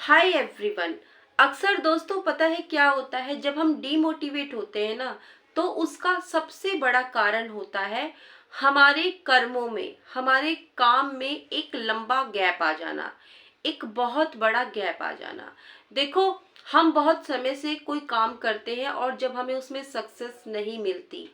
Hi everyone. अक्सर दोस्तों पता है क्या होता है, जब हम डीमोटिवेट होते हैं ना, तो उसका सबसे बड़ा कारण होता है हमारे कर्मों में, हमारे काम में एक लंबा गैप आ जाना, एक बहुत बड़ा गैप आ जाना। देखो, हम बहुत समय से कोई काम करते हैं और जब हमें उसमें सक्सेस नहीं मिलती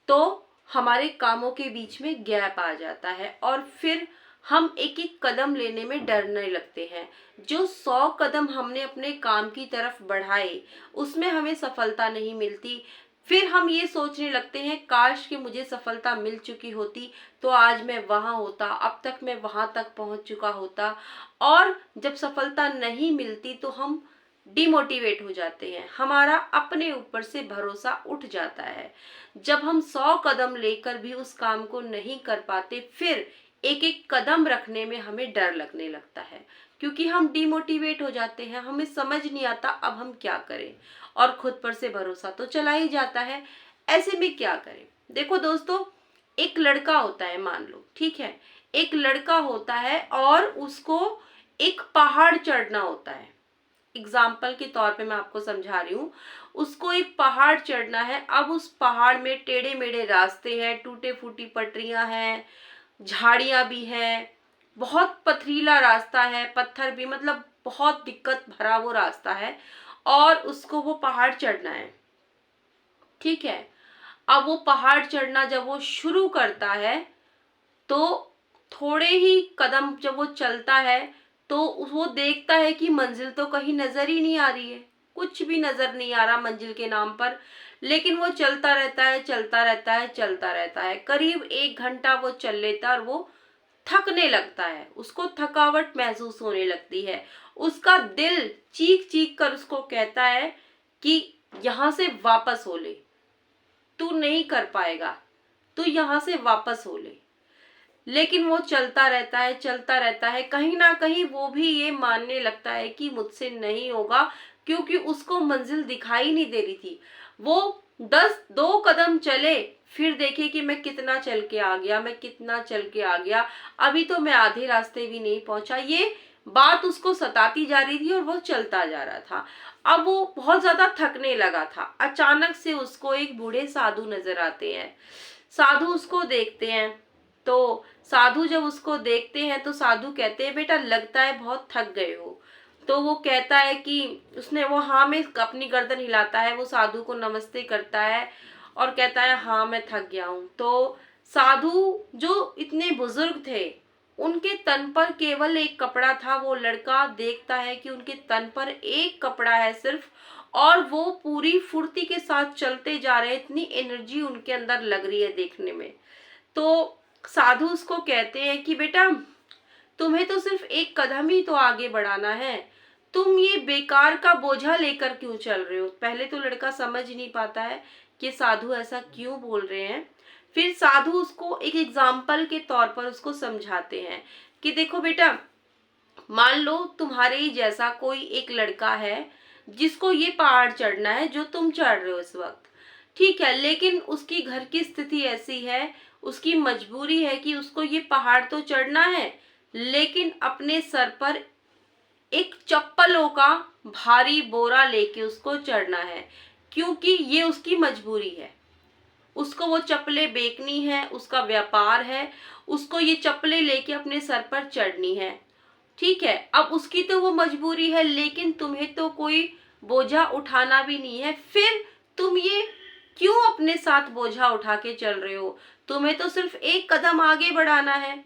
तो हमारे कामों के बीच में गैप आ जाता है और फिर हम एक एक कदम लेने में डरने लगते हैं। जो 100 कदम हमने अपने काम की तरफ बढ़ाए उसमें हमें सफलता नहीं मिलती, फिर हम ये सोचने लगते हैं काश कि मुझे सफलता मिल चुकी होती तो आज मैं वहां होता, अब तक मैं वहां तक पहुंच चुका होता। और जब सफलता नहीं मिलती तो हम डिमोटिवेट हो जाते हैं, हमारा अपने ऊपर से भरोसा उठ जाता है। जब हम 100 कदम लेकर भी उस काम को नहीं कर पाते, फिर एक एक कदम रखने में हमें डर लगने लगता है, क्योंकि हम डिमोटिवेट हो जाते हैं, हमें समझ नहीं आता अब हम क्या करें और खुद पर से भरोसा तो चला ही जाता है। ऐसे में क्या करें? देखो दोस्तों, एक लड़का होता है, मान लो, ठीक है, एक लड़का होता है और उसको एक पहाड़ चढ़ना होता है। एग्जाम्पल के तौर पे मैं आपको समझा रही हूँ। उसको एक पहाड़ चढ़ना है। अब उस पहाड़ में टेढ़े मेढ़े रास्ते हैं, टूटे फूटी पटरियां हैं, झाड़ियां भी हैं, बहुत पथरीला रास्ता है, पत्थर भी, मतलब बहुत दिक्कत भरा वो रास्ता है और उसको वो पहाड़ चढ़ना है। ठीक है, अब वो पहाड़ चढ़ना जब वो शुरू करता है तो थोड़े ही कदम जब वो चलता है तो वो देखता है कि मंजिल तो कहीं नजर ही नहीं आ रही है, कुछ भी नजर नहीं आ रहा मंजिल के नाम पर। लेकिन वो चलता रहता है, चलता रहता है, चलता रहता है। करीब 1 घंटा वो चल लेता है और वो थकने लगता है, उसको थकावट महसूस होने लगती है। उसका दिल चीख चीख कर उसको कहता है कि यहाँ से वापस हो ले, तू नहीं कर पाएगा, तू यहाँ से वापस हो ले। लेकिन वो चलता रहता है, चलता रहता है। कहीं ना कहीं वो भी ये मानने लगता है कि मुझसे नहीं होगा, क्योंकि उसको मंजिल दिखाई नहीं दे रही थी। वो 2 कदम चले, फिर देखे कि मैं कितना चल के आ गया, मैं कितना चल के आ गया, अभी तो मैं आधे रास्ते भी नहीं पहुंचा। ये बात उसको सताती जा रही थी और वो चलता जा रहा था। अब वो बहुत ज्यादा थकने लगा था। अचानक से उसको एक बूढ़े साधु नजर आते हैं। साधु उसको देखते हैं, तो साधु जब उसको देखते हैं तो साधु कहते हैं, बेटा लगता है बहुत थक गए हो। तो वो कहता है कि उसने वो हाँ में अपनी गर्दन हिलाता है, वो साधु को नमस्ते करता है और कहता है हाँ मैं थक गया हूँ। तो साधु जो इतने बुजुर्ग थे, उनके तन पर केवल एक कपड़ा था। वो लड़का देखता है कि उनके तन पर एक कपड़ा है सिर्फ, और वो पूरी फुर्ती के साथ चलते जा रहे हैं, इतनी एनर्जी उनके अंदर लग रही है देखने में। तो साधु उसको कहते हैं कि बेटा, तुम्हें तो सिर्फ एक कदम ही तो आगे बढ़ाना है, तुम ये बेकार का बोझा लेकर क्यों चल रहे हो? पहले तो लड़का समझ नहीं पाता है कि साधु ऐसा क्यों बोल रहे हैं। फिर साधु उसको एक एग्जाम्पल के तौर पर उसको समझाते हैं कि देखो बेटा, मान लो तुम्हारे ही जैसा कोई एक लड़का है जिसको ये पहाड़ चढ़ना है जो तुम चढ़ रहे हो इस वक्त, ठीक है, लेकिन उसकी घर की स्थिति ऐसी है, उसकी मजबूरी है कि उसको ये पहाड़ तो चढ़ना है, लेकिन अपने सर पर एक चप्पलों का भारी बोरा लेके उसको चढ़ना है, क्योंकि ये उसकी मजबूरी है। उसको वो चप्पलें बेचनी है, उसका व्यापार है, उसको ये चप्पलें लेके अपने सर पर चढ़नी है। ठीक है, अब उसकी तो वो मजबूरी है, लेकिन तुम्हें तो कोई बोझा उठाना भी नहीं है, फिर तुम ये क्यों अपने साथ बोझा उठा के चल रहे हो? तुम्हें तो सिर्फ एक कदम आगे बढ़ाना है।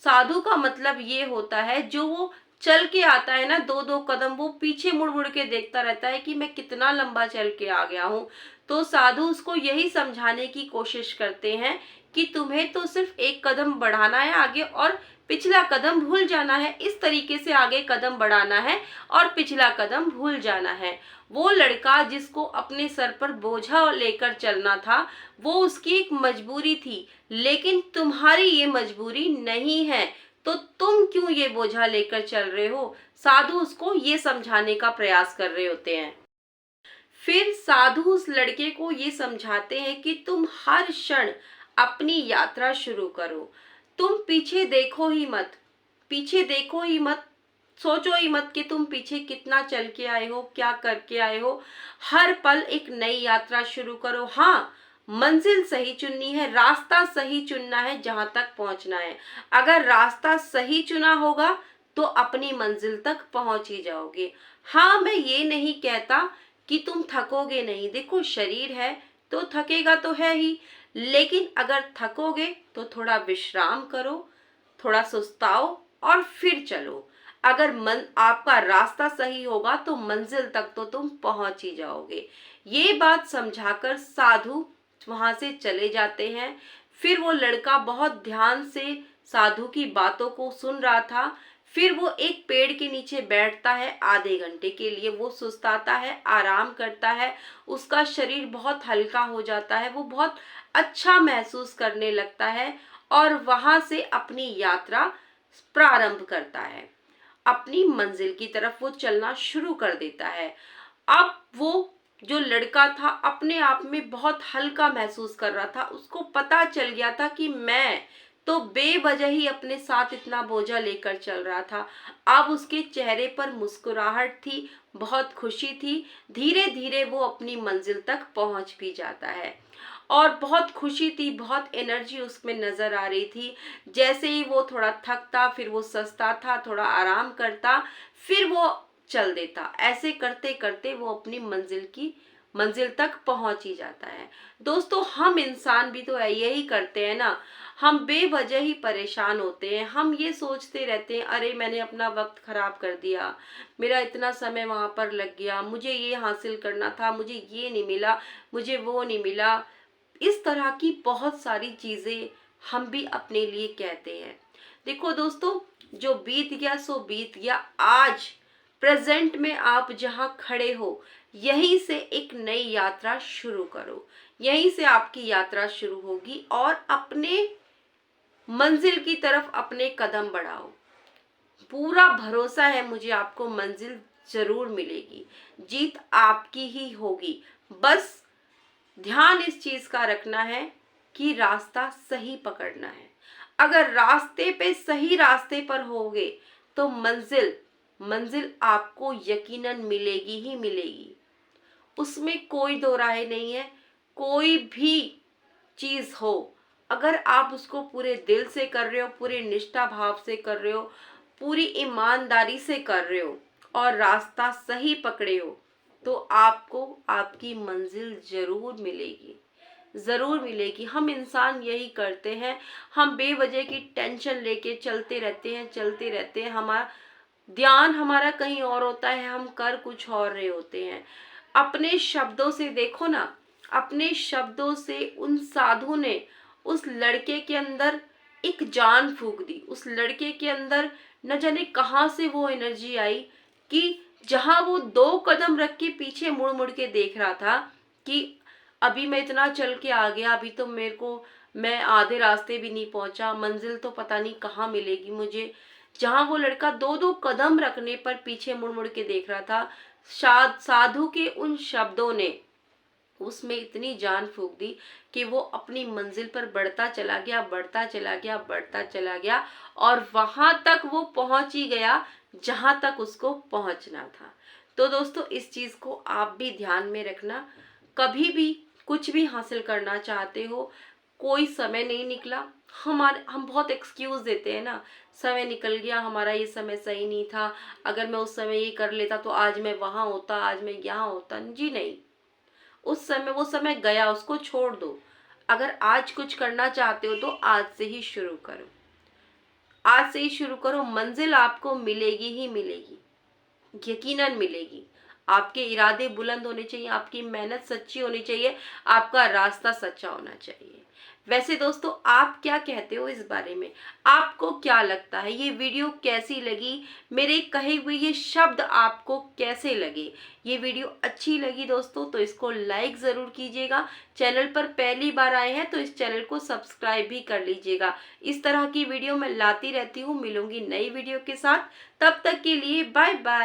साधु का मतलब ये होता है, जो वो चल के आता है ना, 2-2 कदम वो पीछे मुड़ मुड़ के देखता रहता है कि मैं कितना लंबा चल के आ गया हूँ। तो साधु उसको यही समझाने की कोशिश करते हैं कि तुम्हें तो सिर्फ एक कदम बढ़ाना है आगे और पिछला कदम भूल जाना है। इस तरीके से आगे कदम बढ़ाना है और पिछला कदम भूल जाना है। वो लड़का जिसको अपने सर पर बोझा लेकर चलना था, वो उसकी एक मजबूरी थी, लेकिन तुम्हारी ये मजबूरी नहीं है, तो तुम क्यों ये बोझा लेकर चल रहे हो? साधु उसको ये समझाने का प्रयास कर रहे होते हैं। फिर साधु उस लड़के को ये समझाते हैं कि तुम हर क्षण अपनी यात्रा शुरू करो, तुम पीछे देखो ही मत, पीछे देखो ही मत, सोचो ही मत कि तुम पीछे कितना चल के आए हो, क्या करके आए हो। हर पल एक नई यात्रा शुरू करो। हाँ, मंजिल सही चुननी है, रास्ता सही चुनना है, जहां तक पहुंचना है। अगर रास्ता सही चुना होगा तो अपनी मंजिल तक पहुंच ही जाओगे। हाँ, मैं ये नहीं कहता कि तुम थकोगे नहीं। देखो, शरीर है तो थकेगा तो है ही, लेकिन अगर थकोगे तो थोड़ा विश्राम करो, थोड़ा सुस्ताओ और फिर चलो। अगर मन आपका रास्ता सही होगा तो मंजिल तक तो तुम पहुंच ही जाओगे। ये बात समझाकर साधु वहां से चले जाते हैं। फिर वो लड़का बहुत ध्यान से साधु की बातों को सुन रहा था। फिर वो एक पेड़ के नीचे बैठता है, आधे घंटे के लिए वो सुस्ताता है, आराम करता है। उसका शरीर बहुत हल्का हो जाता है, वो बहुत अच्छा महसूस करने लगता है और वहां से अपनी यात्रा प्रारंभ करता है। अपनी मंजिल की तरफ वो चलना शुरू कर देता है। अब वो जो लड़का था अपने आप में बहुत हल्का महसूस कर रहा था। उसको पता चल गया था कि मैं तो बेवजह ही अपने साथ इतना बोझा लेकर चल रहा था। अब उसके चेहरे पर मुस्कुराहट थी, बहुत खुशी थी। धीरे धीरे वो अपनी मंजिल तक पहुंच भी जाता है और बहुत खुशी थी, बहुत एनर्जी उसमें नजर आ रही थी। जैसे ही वो थोड़ा थकता, फिर वो सस्ता था, थोड़ा आराम करता, फिर वो चल देता। ऐसे करते करते वो अपनी मंजिल तक पहुंच ही जाता है। दोस्तों, हम इंसान भी तो यही करते हैं ना। हम बेवजह ही परेशान होते हैं। हम ये सोचते रहते हैं, अरे मैंने अपना वक्त खराब कर दिया, मेरा इतना समय वहां पर लग गया, मुझे ये हासिल करना था, मुझे ये नहीं मिला, मुझे वो नहीं मिला। इस तरह की बहुत सारी चीजें हम भी अपने लिए कहते हैं। देखो दोस्तों, जो बीत गया सो बीत गया। आज प्रेजेंट में आप जहां खड़े हो, यहीं से एक नई यात्रा शुरू करो। यहीं से आपकी यात्रा शुरू होगी और अपने मंजिल की तरफ अपने कदम बढ़ाओ। पूरा भरोसा है मुझे, आपको मंजिल जरूर मिलेगी, जीत आपकी ही होगी। बस ध्यान इस चीज का रखना है कि रास्ता सही पकड़ना है। अगर रास्ते पे सही रास्ते पर होगे तो मंजिल मंजिल आपको यकीनन मिलेगी ही मिलेगी। उसमें कोई दो राय नहीं है। कोई भी चीज हो, अगर आप उसको पूरे दिल से कर रहे हो, पूरे निष्ठा भाव से कर रहे हो, पूरी ईमानदारी से कर रहे हो और रास्ता सही पकड़े हो, तो आपको आपकी मंजिल जरूर मिलेगी, जरूर मिलेगी। हम इंसान यही करते हैं। हम बेवजह की टेंशन लेके चलते रहते हैं। हमारा ध्यान हमारा कहीं और होता है, हम कर कुछ और रहे होते हैं। अपने शब्दों से देखो ना, अपने शब्दों से उन साधु ने उस लड़के के अंदर एक जान फूंक दी। उस लड़के के अंदर न जाने कहां से वो एनर्जी आई कि जहां वो 2 कदम रख के पीछे मुड़ मुड़ के देख रहा था कि अभी मैं इतना चल के आ गया, अभी तो मैं आधे रास्ते भी नहीं पहुंचा, मंजिल तो पता नहीं कहाँ मिलेगी मुझे। जहां वो लड़का 2 कदम रखने पर पीछे मुड़ मुड़ के देख रहा था, साधु के उन शब्दों ने उसमें इतनी जान फूंक दी कि वो अपनी मंजिल पर बढ़ता चला गया, बढ़ता चला गया, बढ़ता चला गया और वहां तक वो पहुंच ही गया जहां तक उसको पहुंचना था। तो दोस्तों, इस चीज को आप भी ध्यान में रखना। कभी भी कुछ भी हासिल करना चाहते हो, कोई समय नहीं निकला, हम बहुत एक्सक्यूज देते हैं ना, समय निकल गया, हमारा ये समय सही नहीं था, अगर मैं उस समय ये कर लेता तो आज मैं वहां होता, आज मैं यहाँ होता। जी नहीं, वो समय गया, उसको छोड़ दो। अगर आज कुछ करना चाहते हो तो आज से ही शुरू करो, आज से ही शुरू करो। मंजिल आपको मिलेगी ही मिलेगी, यकीनन मिलेगी। आपके इरादे बुलंद होने चाहिए, आपकी मेहनत सच्ची होनी चाहिए, आपका रास्ता सच्चा होना चाहिए। वैसे दोस्तों, आप क्या कहते हो इस बारे में? आपको क्या लगता है? ये वीडियो कैसी लगी? मेरे कहे हुए ये शब्द आपको कैसे लगे? ये वीडियो अच्छी लगी दोस्तों तो इसको लाइक जरूर कीजिएगा। चैनल पर पहली बार आए हैं तो इस चैनल को सब्सक्राइब भी कर लीजिएगा। इस तरह की वीडियो मैं लाती रहती हूँ। मिलूंगी नई वीडियो के साथ, तब तक के लिए बाय बाय।